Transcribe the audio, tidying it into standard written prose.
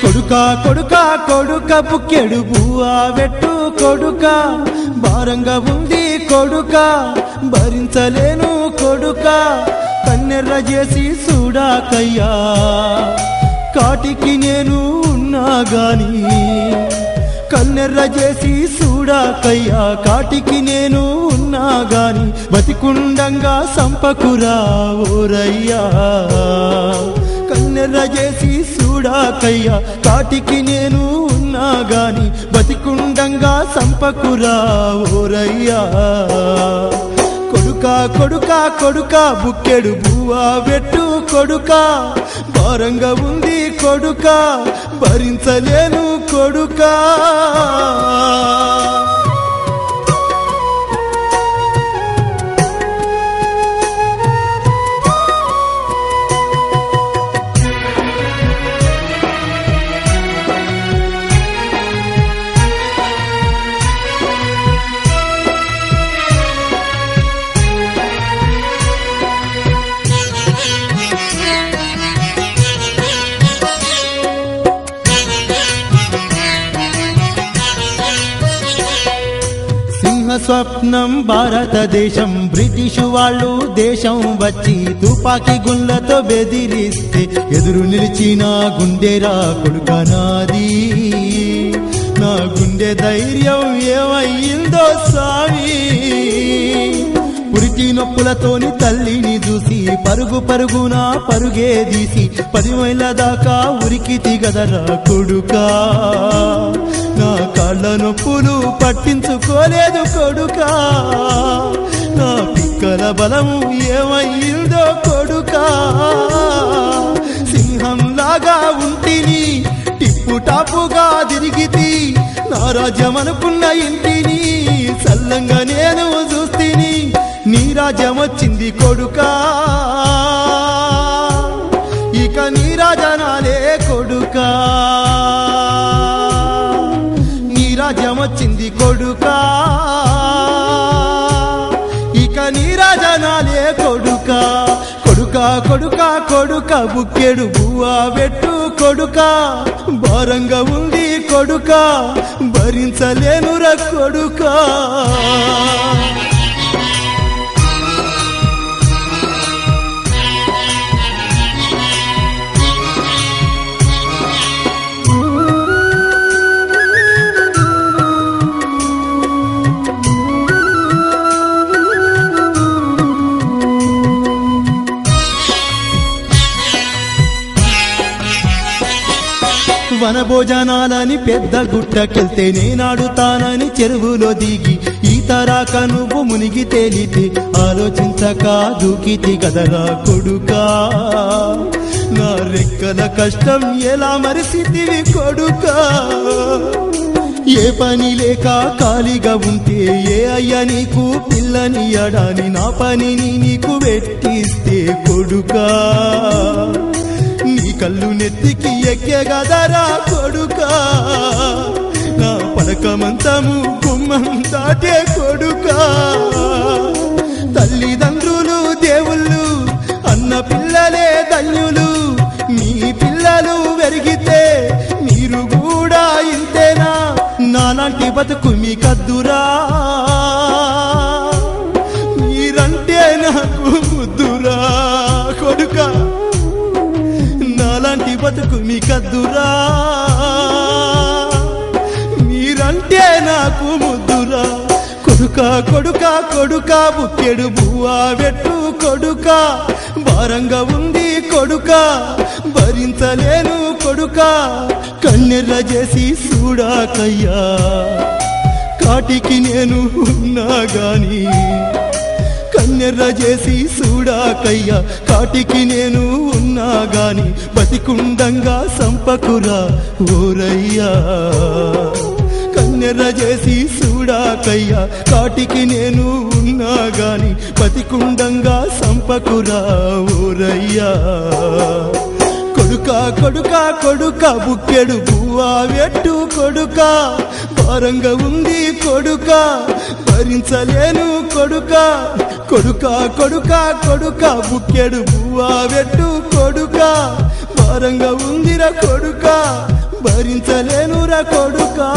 కొడుకా కొడుకా కొడుక బుక్కెడు బువ్వా వెట్టు కొడుకా భారంగా ఉంది కొడుకా భరించలేను కొడుకా కన్నెర్ర చేసి చూడాకయ్యా కాటికి నేను ఉన్నా గాని కన్నెర్ర చేసి చూడాకయ్యా కాటికి నేను ఉన్నా గాని బతికుండంగా సంపకురా ఓరయ్యా కన్నెర్ర చేసి చూడాకయ్యా కాటికి నేను ఉన్నా గాని బతికుండంగా సంపకురా ఓరయ్యా కొడుకా కొడుకా కొడుకా బుక్కెడు బువ్వా వెట్టు కొడుకా భారంగా ఉంది కొడుకా భరించలేను కొడుకా స్వప్నం భారతదేశం బ్రిటిష్ వాళ్ళు దేశం వచ్చి తుపాకీ గుళ్ళతో బెదిరిస్తే ఎదురు నిలిచిన గుండెరా కొడుకా నాది నా గుండె ధైర్యం ఏమయ్యిందో సామి పురిటి నొప్పులతోని తల్లిని చూసి పరుగు పరుగున పరుగే తీసి 10 మైళ్ళ దాకా ఉరికితి గదరా కొడుకా నా కాళ్ళ నొప్పులు పట్టించుకోలేదు కొడుకా నా పిక్కల బలము ఏమయ్యిందో కొడుకా సింహంలాగా ఉంటిని టిప్పు టాపుగా తిరిగితి నా రాజ్యం అనుకున్న ఇంటిని చల్లంగా నేను చూస్తిని నీ రాజ్యం వచ్చింది కొడుకా ఇక నీ రాజనాలే కొడుకా రాజ్యం వచ్చింది కొడుకా ఇక నీ రాజనాలే కొడుకా కొడుకా కొడుకా కొడుకా బుక్కెడు బువ్వా వెట్టు కొడుకా భారంగా ఉంది కొడుకా భరించలేనురా కొడుకా వనభోజనాలని పెద్ద గుట్టకెళ్తే నేనాడుతానని చెరువులో దిగి ఈతరాక నువ్వు మునిగి తేలితే ఆలోచించక దూకితి కదరా కొడుకా నా రెక్కల కష్టం ఎలా మరిసితివి కొడుకా ఏ పని లేక ఖాళీగా ఉంటే ఏ అయ్యా నీకు పిల్లనియడాని నా పనిని నీకు పెట్టిస్తే కొడుకా నీ కళ్ళు నెత్తికి ఎక్కే గదరా కొడుకా నా పడక మంచము గుమ్మం దాటే కొడుకా తల్లిదండ్రులు దేవుళ్ళు అన్న పిల్లలే ధన్యులు మీ పిల్లలు వెరిగితే మీరు కూడా ఇంతేనా నాలాంటి బతుకు మీ కద్దురా మీరంటే నాకు ముద్దురా కొడుకా నాలాంటి బతుకు మీ కద్దురా మీరంటే నాకు ముద్దురా కొడుకా కొడుకా కొడుకా బుక్కెడు బువ్వా వెట్టు కొడుకా భారంగా ఉంది కొడుకా భరించలేను కొడుకా కన్నెర్ర చేసి చూడాకయ్యా కాటికి నేను ఉన్నా గాని కన్నెర్ర చేసి చూడాకయ్యా కాటికి నేను ఉన్నా గాని బతికుండంగా సంపకురా ఓరయ్యా కన్నెర చేసి చూడాకయ్యా కాటికి నేను ఉన్నా గాని పతికుండంగా సంపకురా ఓరయ్యా కొడుకా కొడుకా కొడుకా బుక్కెడు పువ్వా వెట్టు కొడుకా భారంగా ఉంది కొడుకా భరించలేను కొడుకా కొడుకా కొడుకా కొడుకా బుక్కెడు పువ్వా వెట్టు కొడుకా భారంగా ఉందిరా కొడుకా భరించలేనురా కొడుకా